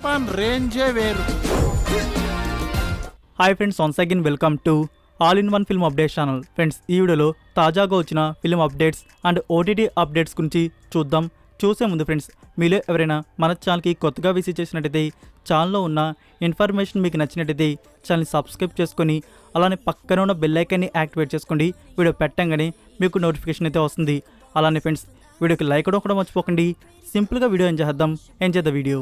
పన్ రేంజే వేరు. Hi friends, once again welcome to all in one film updates channel. Friends, ఈ వీడియోలో తాజాగా వచ్చిన film updates and OTT updates గురించి చూద్దాం. చూసే ముందు ఫ్రెండ్స్, మీలో ఎవరైనా మన ఛానల్కి కొత్తగా విజిట్ చేసినట్టయితే ఛానల్లో ఉన్న ఇన్ఫర్మేషన్ మీకు నచ్చినట్టయితే ఛానల్ని సబ్స్క్రైబ్ చేసుకొని అలానే పక్కన ఉన్న బెల్ ఐకాన్ని యాక్టివేట్ చేసుకోండి. వీడియో పెట్టంగానే మీకు నోటిఫికేషన్ అయితే వస్తుంది. అలానే ఫ్రెండ్స్, వీడియోకి లైక్ కూడా మర్చిపోకండి. సింపుల్గా వీడియో ఎంజాయ్ చేద్దాం వీడియో.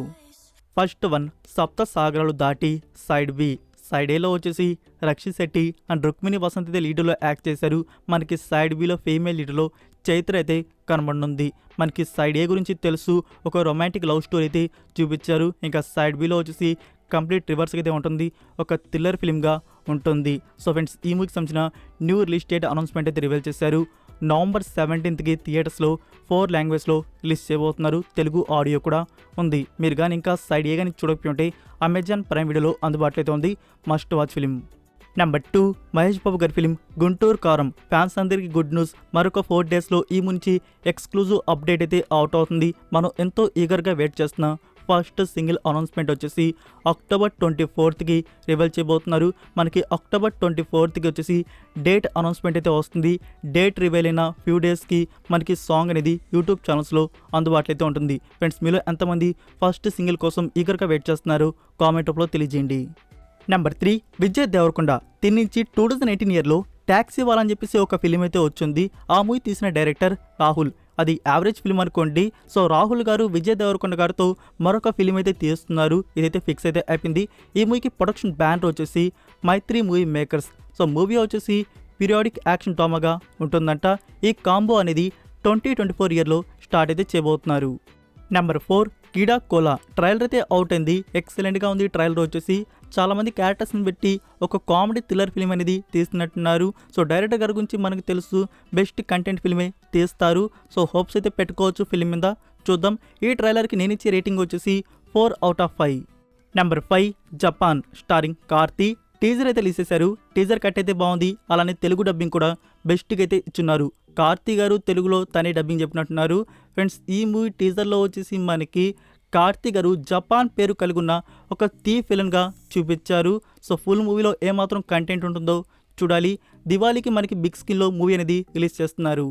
ఫస్ట్ వన్, సప్త సాగరాలు దాటి సైడ్ బి. సైడ్ ఏలో వచ్చేసి రక్షిత్ శెట్టి అండ్ రుక్మిణి వసంత్ అయితే లీడర్లో యాక్ట్ చేశారు. మనకి సైడ్ బిలో ఫీమేల్ లీడర్లో చైత్ర అయితే కనబడనుంది. మనకి సైడ్ ఏ గురించి తెలుసు, ఒక రొమాంటిక్ లవ్ స్టోరీ అయితే చూపించారు. ఇంకా సైడ్ బిలో వచ్చేసి కంప్లీట్ రివర్స్గా అయితే ఉంటుంది, ఒక థ్రిల్లర్ ఫిల్మ్గా ఉంటుంది. సో ఫ్రెండ్స్, ఈ మూవీకి సంబంధించిన న్యూ రిలీజ్ డేట్ అనౌన్స్మెంట్ అయితే రివీల్ చేశారు. నవంబర్ 17కి థియేటర్స్లో 4 లాంగ్వేజ్లో రిలీజ్ చేయబోతున్నారు. తెలుగు ఆడియో కూడా ఉంది. మీరు కానీ ఇంకా సైడ్ ఏ కానీ చూడకపోతే అమెజాన్ ప్రైమ్ వీడియోలో అందుబాటులో అయితే ఉంది. Must watch film. Number 2, Mahesh Babu గారి ఫిలిం గుంటూరు కారం. ఫ్యాన్స్ అందరికీ గుడ్ న్యూస్. మరొక 4 డేస్లో ఈ నుంచి ఎక్స్క్లూజివ్ అప్డేట్ అయితే అవుట్ అవుతుంది. మనం ఎంతో ఈగర్గా వెయిట్ చేస్తున్న ఫస్ట్ సింగిల్ అనౌన్స్మెంట్ వచ్చేసి అక్టోబర్ 24కి రివీల్ చేయబోతున్నారు. మనకి అక్టోబర్ 24కి వచ్చేసి డేట్ అనౌన్స్మెంట్ అయితే వస్తుంది. డేట్ రివీల్ అయిన ఫ్యూ డేస్కి మనకి సాంగ్ అనేది యూట్యూబ్ ఛానల్స్లో అందుబాటులో అయితే ఉంటుంది. ఫ్రెండ్స్, మీలో ఎంతమంది ఫస్ట్ సింగిల్ కోసం ఈగర్గా వెయిట్ చేస్తున్నారు కామెంట్ రూపంలో తెలియజేయండి. నెంబర్ 3, విజయ్ దేవరకొండ. దీని నుంచి 2018 ఇయర్లో ట్యాక్సీ వాళ్ళని చెప్పేసి ఒక ఫిలిం అయితే వచ్చింది. ఆ మూవీ తీసిన డైరెక్టర్ రాహుల్. అది యావరేజ్ ఫిల్మ్ అనుకోండి. సో రాహుల్ గారు విజయ్ దేవరకొండ గారితో మరొక ఫిలిం అయితే తీస్తున్నారు. ఇదైతే ఫిక్స్ అయితే అయిపోయింది. ఈ మూవీకి ప్రొడక్షన్ బ్యానర్ వచ్చేసి మైత్రి మూవీ మేకర్స్. సో మూవీ వచ్చేసి పీరియాడిక్ యాక్షన్ డ్రామాగా ఉంటుందంట. ఈ కాంబో అనేది 2024 ఇయర్లో స్టార్ట్ అయితే చేయబోతున్నారు. నెంబర్ 4, కీడా కోలా. ట్రైలర్ అయితే అవుట్ అయింది. ఎక్సలెంట్గా ఉంది. ట్రైలర్ వచ్చేసి చాలామంది క్యారెక్టర్స్ని పెట్టి ఒక కామెడీ థ్రిల్లర్ ఫిల్మ్ అనేది తీస్తున్నట్టున్నారు. సో డైరెక్టర్ గారి గురించి మనకు తెలుసు, బెస్ట్ కంటెంట్ ఫిల్మే తీస్తారు. సో హోప్స్ అయితే పెట్టుకోవచ్చు ఫిల్మ్ మీద. చూద్దాం. ఈ ట్రైలర్కి నేను ఇచ్చే రేటింగ్ వచ్చేసి 4/5. Number 5, Japan. Starring Karthi. Teaser అయితే రిలీజ్ చేశారు. టీజర్ కట్ అయితే బాగుంది. అలానే తెలుగు డబ్బింగ్ కూడా బెస్ట్గా అయితే ఇచ్చున్నారు. కార్తీ గారు తెలుగులో తనే డబ్బింగ్ చెప్పినట్టున్నారు. ఫ్రెండ్స్, ఈ మూవీ టీజర్లో వచ్చేసి మనకి కార్తీ గారు జపాన్ పేరు కలిగి ఉన్న ఒక థీఫ్ విలన్గా చూపించారు. సో ఫుల్ మూవీలో ఏమాత్రం కంటెంట్ ఉంటుందో చూడాలి. దివాళీకి మనకి బిగ్ స్క్రీన్లో మూవీ అనేది రిలీజ్ చేస్తున్నారు.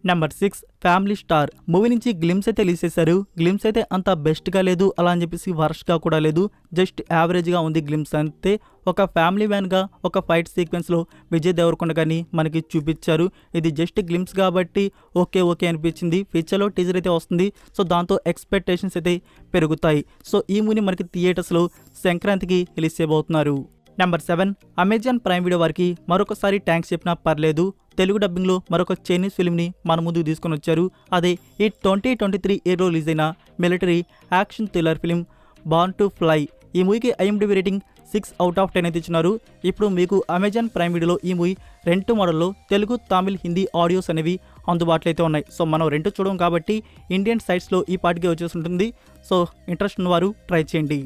Number 6, family star. మూవీ నుంచి గ్లిమ్స్ అయితే రిలీజ్ చేశారు. గ్లిమ్స్ అయితే అంత బెస్ట్గా లేదు, అలా అని చెప్పేసి వర్స్ట్గా కూడా లేదు, జస్ట్ యావరేజ్గా ఉంది గ్లిమ్స్ అంతే. ఒక ఫ్యామిలీ వ్యాన్గా ఒక ఫైట్ సీక్వెన్స్లో విజయ్ దేవరకొండ గారిని మనకి చూపించారు. ఇది జస్ట్ గ్లిమ్స్ కాబట్టి ఓకే అనిపించింది. ఫ్యూచర్లో టీజర్ అయితే వస్తుంది. సో దాంతో ఎక్స్పెక్టేషన్స్ అయితే పెరుగుతాయి. సో ఈ మూవీని మనకి థియేటర్స్లో సంక్రాంతికి రిలీజ్ చేయబోతున్నారు. నెంబర్ 7, అమెజాన్ ప్రైమ్ వీడియో వారికి మరొకసారి థ్యాంక్స్ చెప్పినా పర్లేదు. తెలుగు డబ్బింగ్లో మరొక చైనీస్ ఫిల్మ్ని మన ముందుకు తీసుకొని వచ్చారు. అదే ఈ 2023 ఇయర్లో రిలీజ్ అయిన military action thriller film born to fly. ఈ మూవీకి IMDb రేటింగ్ 6/10 అయితే ఇచ్చినారు. ఇప్పుడు మీకు అమెజాన్ ప్రైమ్ వీడియోలో ఈ మూవీ రెంట్ మోడల్లో తెలుగు, తమిళ్, హిందీ ఆడియోస్ అనేవి అందుబాటులో అయితే ఉన్నాయి. సో మనం రెంట్ చూడడం కాబట్టి ఇండియన్ సైట్స్లో ఈ పాటికి వచ్చేసి ఉంటుంది. సో ఇంట్రెస్ట్ ఉన్నవారు ట్రై చేయండి.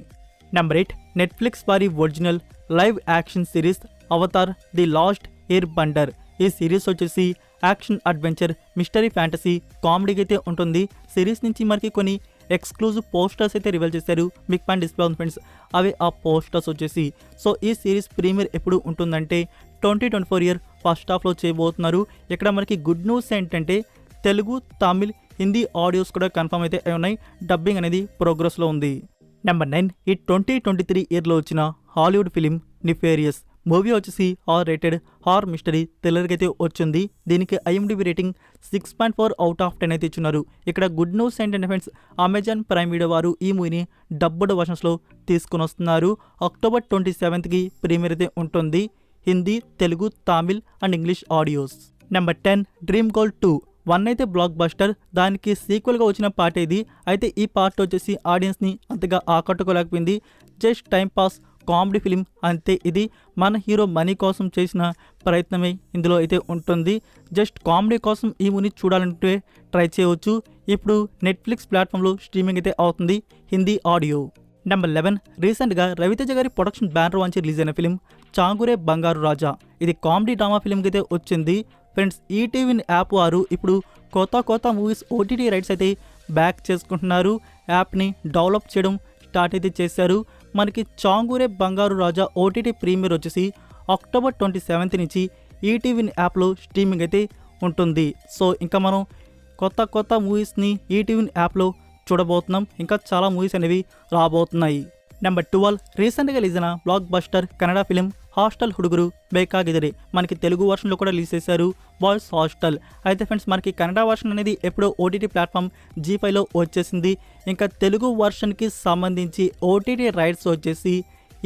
నెంబర్ 8, నెట్ఫ్లిక్స్ వారి original live action series Avatar the last air Bhandar. ఈ సిరీస్ వచ్చేసి యాక్షన్, అడ్వెంచర్, మిస్టరీ, ఫ్యాంటసీ, కామెడీకి అయితే ఉంటుంది. సిరీస్ నుంచి మనకి కొన్ని ఎక్స్క్లూజివ్ పోస్టర్స్ అయితే రివీల్ చేశారు. మీకు పైన డిస్ప్లే ఉంది ఫ్రెండ్స్, అవి ఆ పోస్టర్స్ వచ్చేసి. సో ఈ సిరీస్ ప్రీమియర్ ఎప్పుడు ఉంటుందంటే 2024 ఇయర్ ఫస్ట్ హాఫ్లో చేయబోతున్నారు. ఇక్కడ మనకి గుడ్ న్యూస్ ఏంటంటే తెలుగు, తమిళ్, హిందీ ఆడియోస్ కూడా కన్ఫర్మ్ అయితే ఉన్నాయి. డబ్బింగ్ అనేది ప్రోగ్రెస్లో ఉంది. నెంబర్ 9, ఈ 2023 ఇయర్లో వచ్చిన హాలీవుడ్ ఫిలిం నిఫేరియస్. మూవీ వచ్చేసి R-rated హార్ మిస్టరీ థ్రిల్లర్కి అయితే వచ్చింది. దీనికి IMDb రేటింగ్ 6.4/10 అయితే ఇచ్చున్నారు. ఇక్కడ గుడ్ న్యూస్ ఏంటంటే ఫ్రెండ్స్, అమెజాన్ ప్రైమ్ వీడియో వారు ఈ మూవీని డబ్బుడ్ వర్షన్స్లో తీసుకుని వస్తున్నారు. అక్టోబర్ 27కి ప్రీమియర్ అయితే ఉంటుంది. Hindi, Telugu, Tamil and English audios. Number 10, dream girl 2. 1 అయితే బ్లాక్ బస్టర్. దానికి సీక్వెల్గా వచ్చిన పార్ట్ ఇది. అయితే ఈ పార్ట్ వచ్చేసి ఆడియన్స్ని అంతగా ఆకట్టుకోలేకపోయింది. Just time pass comedy film అంతే. ఇది మన హీరో మనీ కోసం చేసిన ప్రయత్నమే ఇందులో అయితే ఉంటుంది. జస్ట్ కామెడీ కోసం ఈ మూవీని చూడాలంటే ట్రై చేయవచ్చు. ఇప్పుడు నెట్ఫ్లిక్స్ ప్లాట్ఫామ్లో స్ట్రీమింగ్ అయితే అవుతుంది హిందీ ఆడియో. నెంబర్ 11, రీసెంట్గా రవితేజ గారి ప్రొడక్షన్ బ్యానర్ వాంచి రిలీజ్ అయిన ఫిలిం చాంగురే బంగారు రాజా. ఇది కామెడీ డ్రామా ఫిలింకి అయితే వచ్చింది. ఫ్రెండ్స్, ఈటీవీ యాప్ వారు ఇప్పుడు కొత్త మూవీస్ OTT రైట్స్ అయితే బ్యాక్ చేసుకుంటున్నారు. యాప్ని డెవలప్ చేయడం స్టార్ట్ అయితే చేశారు. మనకి చాంగూరే బంగారు రాజా ఓటీటీ ప్రీమియర్ వచ్చేసి అక్టోబర్ 27 నుంచి ఈటీవీ యాప్లో స్ట్రీమింగ్ అయితే ఉంటుంది. సో ఇంకా మనం కొత్త మూవీస్ని ఈటీవీ యాప్లో చూడబోతున్నాం. ఇంకా చాలా మూవీస్ అనేవి రాబోతున్నాయి. నెంబర్ 12 రీసెంట్గా రిలీజ్ అయిన blockbuster Kannada film hostel Hudugaru Bekagiddare మనకి తెలుగు వర్షన్లో కూడా రిలీజ్ చేశారు బాయ్స్ హాస్టల్. అయితే ఫ్రెండ్స్ మనకి కన్నడ వర్షన్ అనేది ఎప్పుడో ఓటీటీ ప్లాట్ఫామ్ G5లో వచ్చేసింది. ఇంకా తెలుగు వర్షన్కి సంబంధించి ఓటీటీ రైట్స్ వచ్చేసి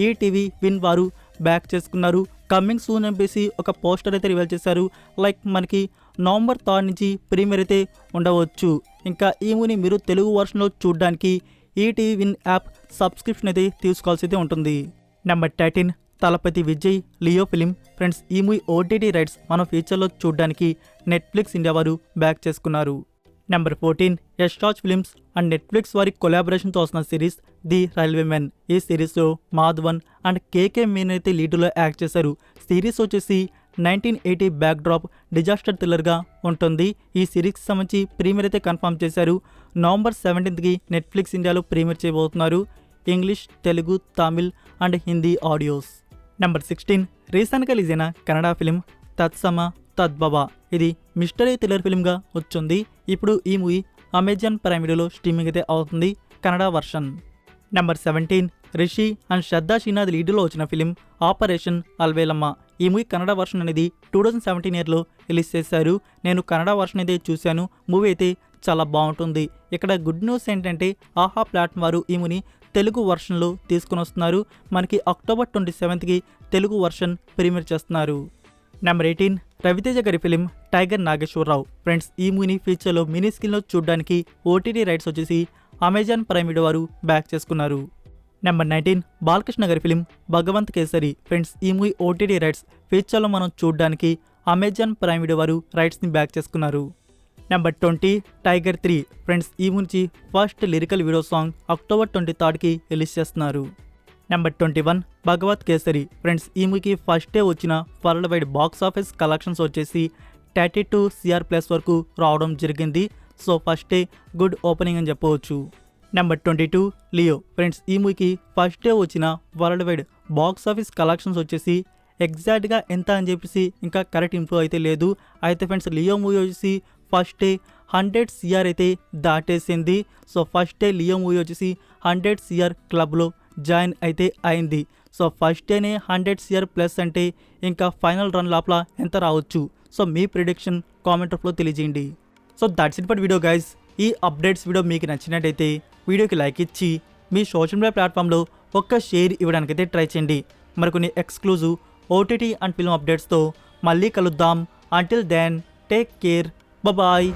ఈటీవీ విన్ వారు బ్యాక్ చేసుకున్నారు. కమింగ్ సూన్ చెప్పేసి ఒక పోస్టర్ అయితే రివీల్ చేశారు. లైక్ మనకి నవంబర్ 3 నుంచి ప్రీమియర్ అయితే ఉండవచ్చు. ఇంకా ఈ మూవీని మీరు తెలుగు వర్షన్లో చూడడానికి ఈటీవీ విన్ యాప్ సబ్స్క్రిప్షన్ అయితే తీసుకోవాల్సి అయితే ఉంటుంది. Number 13 Thalapathy Vijay Leo film. Friends ఈ మూవీ ఓటీటీ రైట్స్ మనం ఫ్యూచర్లో చూడడానికి నెట్ఫ్లిక్స్ ఇండియా వారు బ్యాక్ చేసుకున్నారు. Number 14 Yashraj films and Netflix వారి కొలాబరేషన్తో వస్తున్న సిరీస్ ది రైల్వే మెన్. ఈ సిరీస్లో మాధవన్ అండ్ కేకే మీన్ అయితే లీడ్లో యాక్ట్ చేశారు. సిరీస్ వచ్చేసి 1980 బ్యాక్ డ్రాప్ డిజాస్టర్ థ్రిల్లర్గా ఉంటుంది. ఈ సిరీస్కి సంబంధించి ప్రీమియర్ అయితే కన్ఫర్మ్ చేశారు. నవంబర్ 17కి నెట్ఫ్లిక్స్ ఇండియాలో ప్రీమియర్ చేయబోతున్నారు. English, Telugu, Tamil and Hindi audios. Number 16 రీసెంట్గా రిలీజ్ అయిన కన్నడ ఫిలిం తత్సమ తద్భవ. ఇది మిస్టరీ థ్రిల్లర్ ఫిలింగా వచ్చింది. ఇప్పుడు ఈ మూవీ అమెజాన్ ప్రైమ్ వీడియోలో స్ట్రీమింగ్ అయితే అవుతుంది Kannada version. Number 17 Rishi and Shraddha Srinath లీడ్లో వచ్చిన ఫిలిం ఆపరేషన్ అల్వేలమ్మ. ఈ మూవీ కన్నడ వర్షన్ అనేది 2017 ఇయర్లో రిలీజ్ చేశారు. నేను కన్నడ వర్షన్ అయితే చూశాను. మూవీ అయితే చాలా బాగుంటుంది. ఇక్కడ గుడ్ న్యూస్ ఏంటంటే ఆహా ప్లాట్ఫామ్ వారు ఈ మూవీని తెలుగు వర్షన్లో తీసుకుని వస్తున్నారు. మనకి అక్టోబర్ 27కి తెలుగు వర్షన్ ప్రీమియర్ చేస్తున్నారు. నెంబర్ 18 రవితేజ గారి ఫిలిం టైగర్ నాగేశ్వరరావు. ఫ్రెండ్స్ ఈ మూవీని ఫ్యూచర్లో మినీ స్క్రీన్లో చూడడానికి ఓటీటీ రైట్స్ వచ్చేసి అమెజాన్ ప్రైమ్ వీడియో వారు బ్యాక్ చేసుకున్నారు. నెంబర్ 19 బాలకృష్ణ గారి ఫిలిం భగవంత్ కేసరి. ఫ్రెండ్స్ ఈ మూవీ ఓటీటీ రైట్స్ ఫ్యూచర్లో మనం చూడడానికి అమెజాన్ ప్రైమ్ వీడియో వారు రైట్స్ని బ్యాక్ చేసుకున్నారు. Number 20 Tiger 3. ఫ్రెండ్స్ ఈ మూవీ నుంచి first lyrical video song October 23కి రిలీజ్ చేస్తున్నారు. నెంబర్ 21 భగవత్ కేసరి. ఫ్రెండ్స్ ఈ మూవీకి ఫస్ట్ డే వచ్చిన worldwide box office collections వచ్చేసి 32 CR+ వరకు రావడం జరిగింది. So first day good opening అని చెప్పవచ్చు. Number 22 Leo. ఫ్రెండ్స్ ఈ మూవీకి ఫస్ట్ డే వచ్చిన worldwide box office collections వచ్చేసి ఎగ్జాక్ట్గా ఎంత అని చెప్పేసి ఇంకా కరెక్ట్ ఇన్ఫో అయితే లేదు. అయితే ఫ్రెండ్స్ లియో మూవీ వచ్చేసి ఫస్ట్ డే 100 CR అయితే దాటేసింది. So first day Leo movie వచ్చేసి 100 CR క్లబ్లో జాయిన్ అయితే అయింది. సో ఫస్ట్ డేనే 100 CR+ అంటే ఇంకా ఫైనల్ రన్ లోపల ఎంత రావచ్చు? సో మీ ప్రిడిక్షన్ కామెంట్ రూపంలో తెలియజేయండి. So that's it for video guys. ఈ అప్డేట్స్ వీడియో మీకు నచ్చినట్టయితే వీడియోకి లైక్ ఇచ్చి మీ సోషల్ మీడియా ప్లాట్ఫామ్లో ఒక్క షేర్ ఇవ్వడానికైతే ట్రై చేయండి. మరికొన్ని ఎక్స్క్లూజివ్ ఓటీటీ అండ్ ఫిల్మ్ అప్డేట్స్తో మళ్ళీ కలుద్దాం. Until then take care, bye.